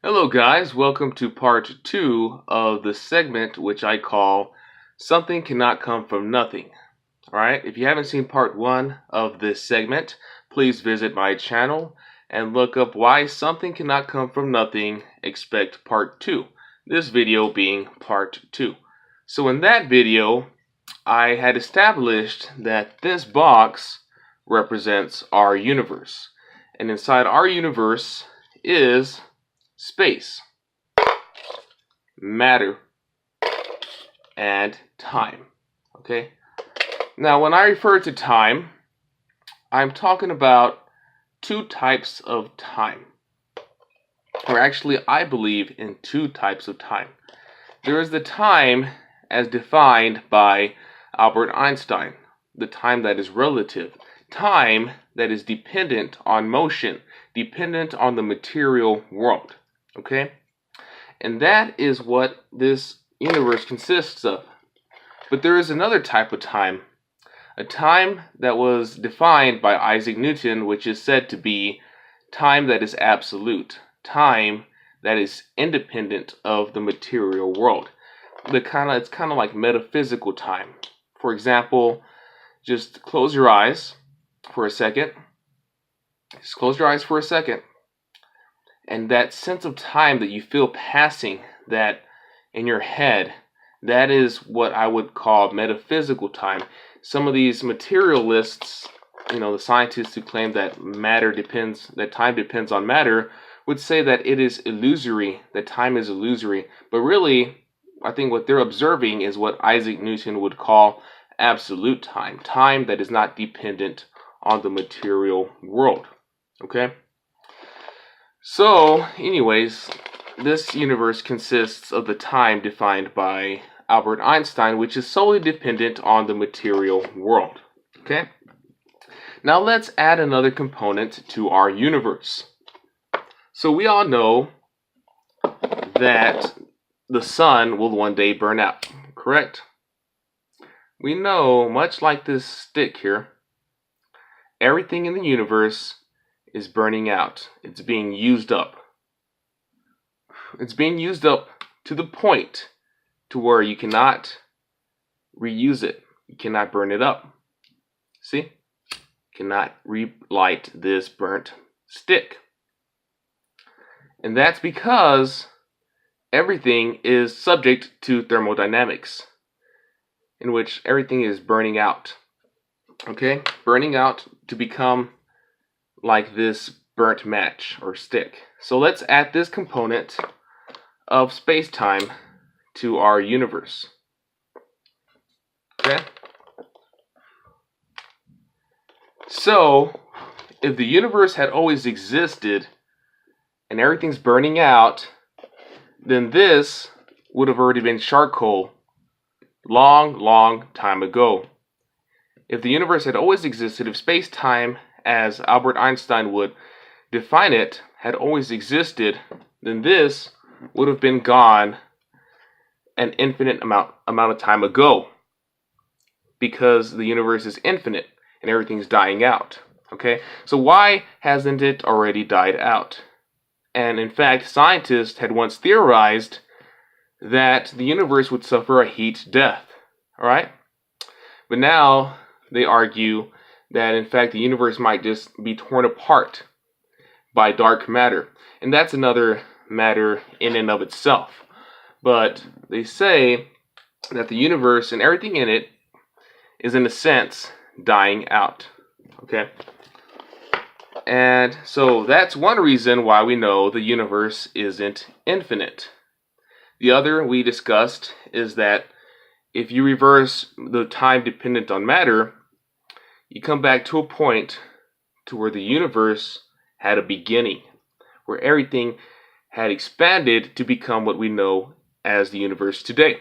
Hello, guys. Welcome to part two of the segment which I call Something Cannot Come from Nothing. Alright, if you haven't seen part one of this segment, please visit my channel and look up Why Something Cannot Come from Nothing. Expect part two. This video being part two. So, in that video, I had established that this box represents our universe, and inside our universe is space, matter, and time. Okay? Now, when I refer to time, I'm talking about two types of time. Or actually, I believe in two types of time. There is the time as defined by Albert Einstein, the time that is relative, time that is dependent on motion, dependent on the material world. Okay? And that is what this universe consists of. But there is another type of time, a time that was defined by Isaac Newton, which is said to be time that is absolute, time that is independent of the material world. It's kind of like metaphysical time. For example, just close your eyes for a second. Just close your eyes for a second. And that sense of time that you feel passing, that in your head, that is what I would call metaphysical time. Some of these materialists, the scientists who claim that time depends on matter, would say that it is illusory, that time is illusory. But really, I think what they're observing is what Isaac Newton would call absolute time, time that is not dependent on the material world. Okay? So, anyways, this universe consists of the time defined by Albert Einstein, which is solely dependent on the material world. Okay? Now let's add another component to our universe. So we all know that the sun will one day burn out, correct? We know, much like this stick here, everything in the universe is burning out. It's being used up. It's being used up to the point to where you cannot reuse it. You cannot burn it up. See? You cannot relight this burnt stick. And that's because everything is subject to thermodynamics, in which everything is burning out. Okay? Burning out to become like this burnt match or stick. So let's add this component of space-time to our universe. Okay? So, if the universe had always existed and everything's burning out, then this would have already been charcoal long time ago. If the universe had always existed, if space-time, as Albert Einstein would define it, had always existed, then this would have been gone an infinite amount of time ago, because the universe is infinite and everything's dying out. Okay, so why hasn't it already died out? And in fact, scientists had once theorized that the universe would suffer a heat death. All right, but now they argue that in fact the universe might just be torn apart by dark matter. And that's another matter in and of itself. But they say that the universe and everything in it is in a sense dying out. Okay? And so that's one reason why we know the universe isn't infinite. The other we discussed is that if you reverse the time dependent on matter, you come back to a point to where the universe had a beginning, where everything had expanded to become what we know as the universe today.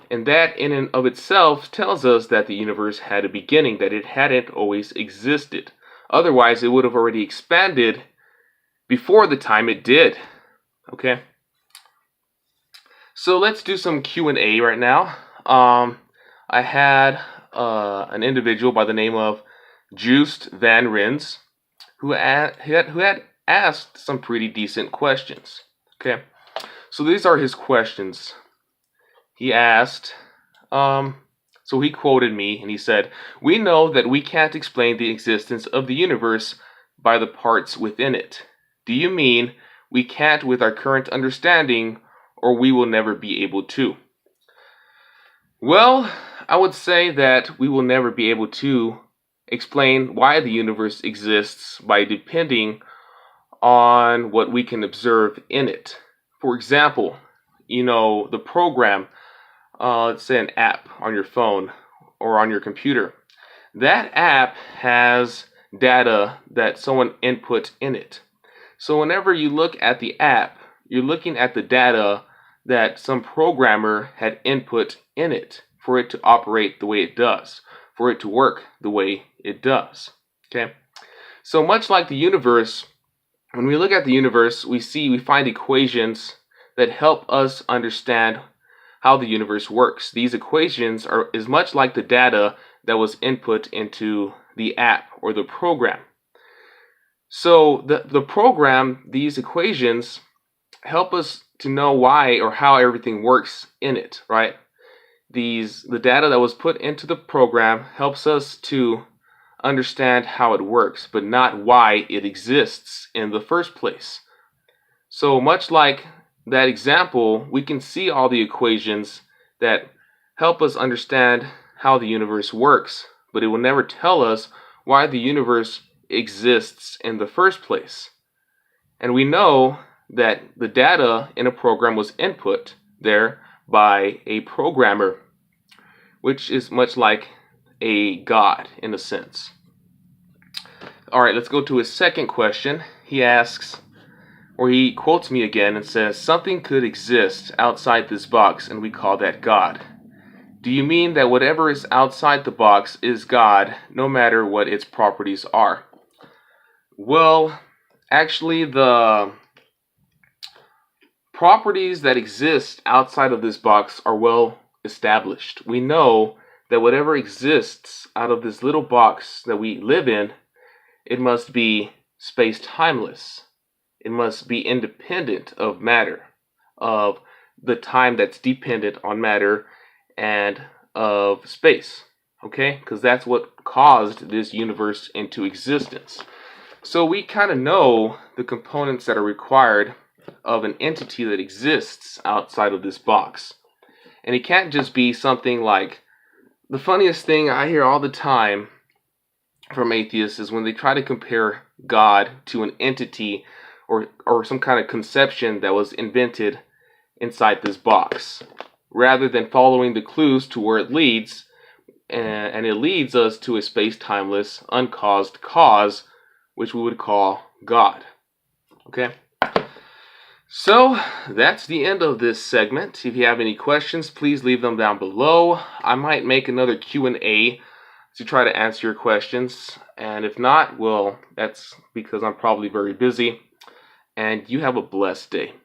And that in and of itself tells us that the universe had a beginning, that it hadn't always existed. Otherwise, it would have already expanded before the time it did. Okay? So let's do some Q&A right now. I had an individual by the name of Joost Van Rens who had asked some pretty decent questions. Okay, so these are his questions. He asked, so he quoted me and he said, "We know that we can't explain the existence of the universe by the parts within it. Do you mean we can't with our current understanding, or we will never be able to?" Well, I would say that we will never be able to explain why the universe exists by depending on what we can observe in it. For example, the program, let's say an app on your phone or on your computer. That app has data that someone input in it. So whenever you look at the app, you're looking at the data that some programmer had input in it for it to operate the way it does, for it to work the way it does. Okay? So much like the universe, when we look at the universe, we find equations that help us understand how the universe works. These equations are as much like the data that was input into the app or the program. So the program, these equations help us to know why or how everything works in it, right? The data that was put into the program helps us to understand how it works, but not why it exists in the first place. So much like that example, we can see all the equations that help us understand how the universe works, but it will never tell us why the universe exists in the first place. And we know that the data in a program was input there by a programmer, which is much like a god in a sense. All right, let's go to his second question. He asks, or he quotes me again and says, "Something could exist outside this box and we call that God. Do you mean that whatever is outside the box is God, no matter what its properties are?" Well, actually, the properties that exist outside of this box are well established. We know that whatever exists out of this little box that we live in, it must be space-timeless. It must be independent of matter, of the time that's dependent on matter and of space, okay? Because that's what caused this universe into existence. So we kind of know the components that are required of an entity that exists outside of this box. And it can't just be something like, the funniest thing I hear all the time from atheists is when they try to compare God to an entity or some kind of conception that was invented inside this box, rather than following the clues to where it leads, and it leads us to a space-timeless, uncaused cause, which we would call God. Okay? So, that's the end of this segment. If you have any questions, please leave them down below. I might make another Q&A to try to answer your questions, and if not, well, that's because I'm probably very busy. And you have a blessed day.